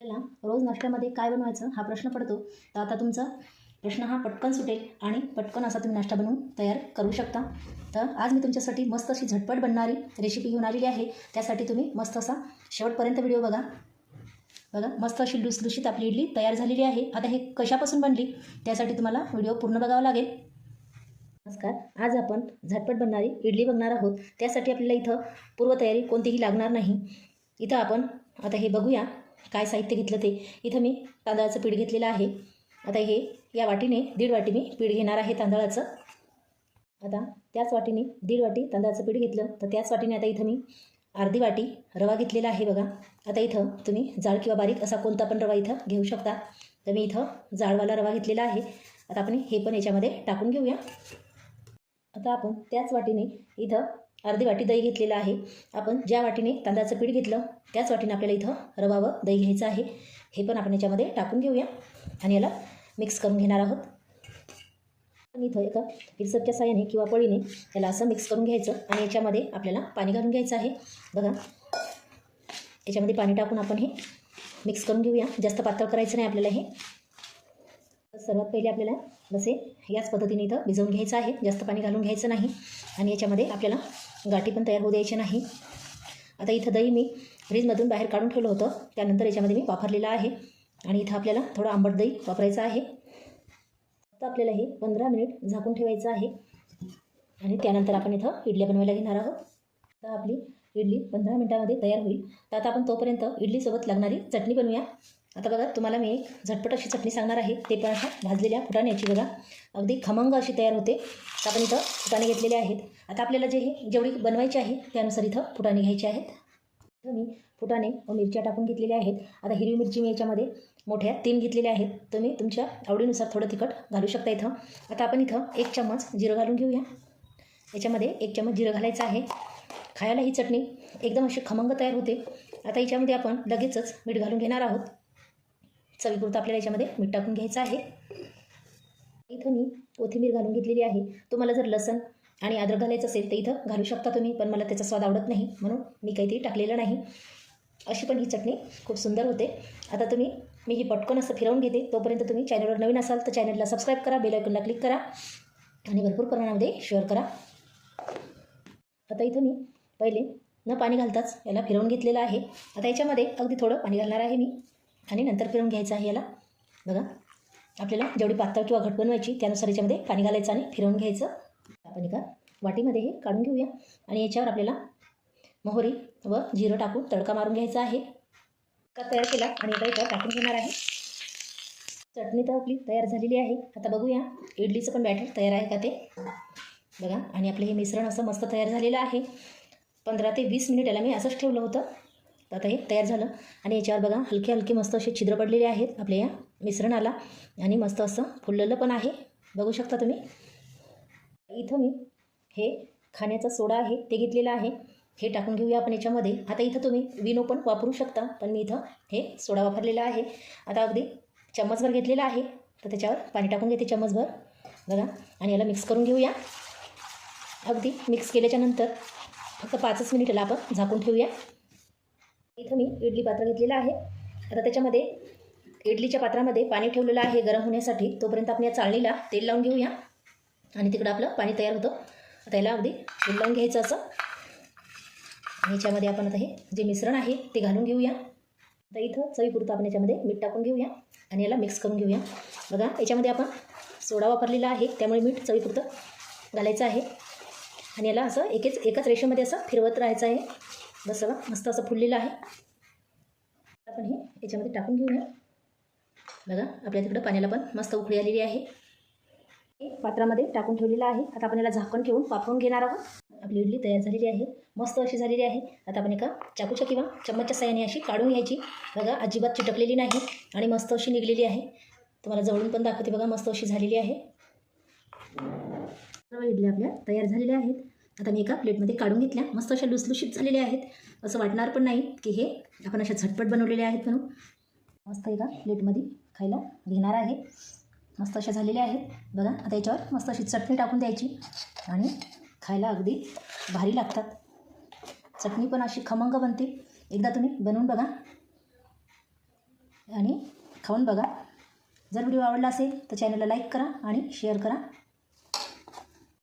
आपल्याला रोज नाश्त्यामध्ये काय बनवायचं हा प्रश्न पडतो. तर आता तुमचा प्रश्न हा पटकन सुटेल आणि पटकन असा तुम्ही नाश्ता बनवून तयार करू शकता. तर आज मी तुमच्यासाठी मस्त अशी झटपट बनणारी रेसिपी घेऊन आलेली आहे. त्यासाठी तुम्ही मस्त असा शेवटपर्यंत व्हिडिओ बघा. मस्त अशी लुसलुशीत आपली इडली तयार झालेली आहे. आता हे कशापासून बनली त्यासाठी तुम्हाला व्हिडिओ पूर्ण बघावा लागेल. नमस्कार, आज आपण झटपट बनणारी इडली बघणार आहोत. त्यासाठी आपल्याला इथं पूर्वतयारी कोणतीही लागणार नाही. इथं आपण आता हे बघूया काय साहित्य घेतलं ते. इथं मी तांदळाचं पीठ घेतलेलं आहे. आता हे या वाटीने 1.5 वाटी मी पीठ घेणार आहे तांदळाचं. आता त्याच वाटीने 1.5 वाटी तांदळाचं पीठ घेतलं तर त्याच वाटीने आता इथं मी अर्धी वाटी रवा घेतलेला आहे बघा. आता इथं तुम्ही जाड किंवा बारीक असा कोणता पण रवा इथं घेऊ शकता. तर मी इथं जाडवाला रवा घेतलेला आहे. आता आपण हे पण याच्यामध्ये टाकून घेऊया. आता आपण त्याच वाटीने इथं अर्धी वाटी दही घेतलेलं आहे. आपण ज्या वाटीने तांदळाचं पीठ घेतलं त्याच वाटीने आपल्याला इथं रवा व दही घ्यायचं आहे. हे पण आपण याच्यामध्ये टाकून घेऊया आणि याला मिक्स करून घेणार आहोत. आणि इथं एका पिरसटच्या साहाय्याने किंवा पळीने याला असं मिक्स करून घ्यायचं आणि याच्यामध्ये आपल्याला पाणी घालून घ्यायचं आहे बघा. याच्यामध्ये पाणी टाकून आपण हे मिक्स करून घेऊया. जास्त पातळ करायचं नाही आपल्याला हे. सर्वात पहिले आपल्याला जसे याच पद्धतीने इथं भिजवून घ्यायचं आहे. जास्त पाणी घालून घ्यायचं नाही आणि याच्यामध्ये आपल्याला गाठी पण तयार होऊ द्यायचे नाही. आता इथं दही मी फ्रीजमधून बाहेर काढून ठेवलं होतं. त्यानंतर याच्यामध्ये मी वापरलेलं आहे आणि इथं आपल्याला थोडं आंबट दही वापरायचं आहे. आता आपल्याला हे 15 मिनिट झाकून ठेवायचं आहे आणि त्यानंतर आपण इथं इडल्या बनवायला घेणार आहोत. आता आपली इडली 15 मिनिटामध्ये तयार होईल. तर आता आपण तोपर्यंत इडलीसोबत लागणारी चटणी बनवूया. आता बघा तुम्हाला मी एक झटपट अशी चटणी सांगणार आहे. ते पण अशा भाजलेल्या फुटाण्याची बघा, अगदी खमंग अशी तयार होते. तर आपण इथं फुटाणे घेतलेले आहेत. आता आपल्याला जेवढी बनवायची आहे त्यानुसार इथं फुटाणे घ्यायचे आहेत. इथं मी फुटाणे व मिरच्या टाकून घेतलेल्या आहेत. आता हिरवी मिरची मी याच्यामध्ये मोठ्या 3 घेतलेल्या आहेत. तुम्ही तुमच्या आवडीनुसार थोडं तिखट घालू शकता इथं. आता आपण इथं 1 चम्मच जिरं घालून घेऊया. याच्यामध्ये 1 चम्मच जिरं घालायचं आहे. खायला ही चटणी एकदम अशी खमंग तयार होते. आता याच्यामध्ये आपण लगेचच मीठ घालून घेणार आहोत. चवीपुरतं आपल्याला याच्यामध्ये मीठ टाकून घ्यायचं आहे. इथं मी कोथिंबीर घालून घेतलेली आहे. तुम्हाला जर लसण आणि अद्रक घालायचं असेल तर इथं घालू शकता तुम्ही, पण मला त्याचा स्वाद आवडत नाही म्हणून मी काही ते टाकलेलं नाही. अशी पण ही चटणी खूप सुंदर होते. आता मी ही पटकन असं फिरवून घेते. तोपर्यंत तुम्ही चॅनलवर नवीन असाल तर चॅनलला सबस्क्राईब करा, बेल आयकॉनला क्लिक करा आणि भरपूर प्रमाणामध्ये शेअर करा. आता इथं मी पहिले न पाणी घालताच याला फिरवून घेतलेलं आहे. आता याच्यामध्ये अगदी थोडं पाणी घालणार आहे मी आणि नंतर फिरवून घ्यायचं आहे याला. बघा आपल्याला जेवढी पातळ किंवा घट बनवायची त्यानुसार याच्यामध्ये पाणी घालायचं आणि फिरवून घ्यायचं. आपण एका वाटीमध्ये हे काढून घेऊया आणि याच्यावर आपल्याला मोहरी व जिरं टाकून तडका मारून घ्यायचा आहे. तडका तयार केला आणि आता इथं टाकून घेणार आहे. चटणी तर आपली तयार झालेली आहे. आता बघूया इडलीचं पण बॅटर तयार आहे का ते बघा. आणि आपलं हे मिश्रण असं मस्त तयार झालेलं आहे. 15 ते 20 मिनिट याला मी असंच ठेवलं होतं. तर आता हे तयार झालं आणि याच्यावर बघा हलके हलके मस्त असे छिद्र पडलेले आहेत आपल्या या मिश्रणाला आणि मस्त असं फुललेलं पण आहे. बघू शकता तुम्ही. इथं मी हे खाण्याचा सोडा आहे ते घेतलेला आहे. हे टाकून घेऊया आपण याच्यामध्ये. आता इथं तुम्ही विनो पण वापरू शकता, पण मी इथं हे सोडा वापरलेला आहे. आता अगदी चम्मचभर घेतलेला आहे. तर त्याच्यावर पाणी टाकून घेते चम्मचभर बघा आणि याला मिक्स करून घेऊया. अगदी मिक्स केल्याच्यानंतर फक्त 5 मिनिट याला आपण झाकून ठेवूया. इथं मी इडली पात्र घेतलेलं आहे. आता त्याच्यामध्ये इडलीच्या पात्रामध्ये पाणी ठेवलेलं आहे गरम होण्यासाठी. तोपर्यंत आपण या चाळणीला तेल लावून घेऊया आणि तिकडं आपलं पाणी तयार होतं. आता याला अगदी तेल लावून घ्यायचं असं आणि याच्यामध्ये आपण आता हे जे मिश्रण आहे ते घालून घेऊया. आता इथं चवीपुरतं आपण याच्यामध्ये मीठ टाकून घेऊया आणि याला मिक्स करून घेऊया. बघा याच्यामध्ये आपण सोडा वापरलेला आहे त्यामुळे मीठ चवीपुरतं घालायचं आहे आणि याला असं एकाच रेषेमध्ये असं फिरवत राहायचं आहे. बस बघा मस्त असं फुललेलं आहे. आपण हे याच्यामध्ये टाकून घेऊया. बघा आपल्या तिकडं पाण्याला पण मस्त उकळी आलेली आहे. हे पात्रामध्ये टाकून ठेवलेलं आहे. आता आपण याला झाकण ठेवून वाफवून घेणार आहोत. आपली इडली तयार झालेली आहे. मस्त अशी झालेली आहे. आता आपण एका चाकूच्या किंवा चम्मचच्या साहाय्याने अशी काढून घ्यायची. बघा अजिबात चिटकलेली नाही आणि मस्त अशी निघलेली आहे. तुम्हाला जवळून पण दाखवते बघा मस्त अशी झालेली आहे. सर्व इडल्या आपल्या तयार झालेल्या आहेत. आता मी एका प्लेटमध्ये काढून घेतल्या. मस्त अशा लुसलुशीत झालेल्या आहेत. असं वाटणार पण नाही की हे आपण अशा झटपट बनवलेल्या आहेत म्हणून. मस्त एका प्लेटमध्ये खायला घेणार आहे. मस्त अशा झालेल्या आहेत बघा. आता याच्यावर मस्त अशी चटणी टाकून द्यायची आणि खायला अगदी भारी लागतात. चटणी पण अशी खमंग बनते. एकदा तुम्ही बनवून बघा. आणि खाऊन बघा. जर व्हिडिओ आवडला असेल तर चॅनलला लाईक करा आणि शेअर करा.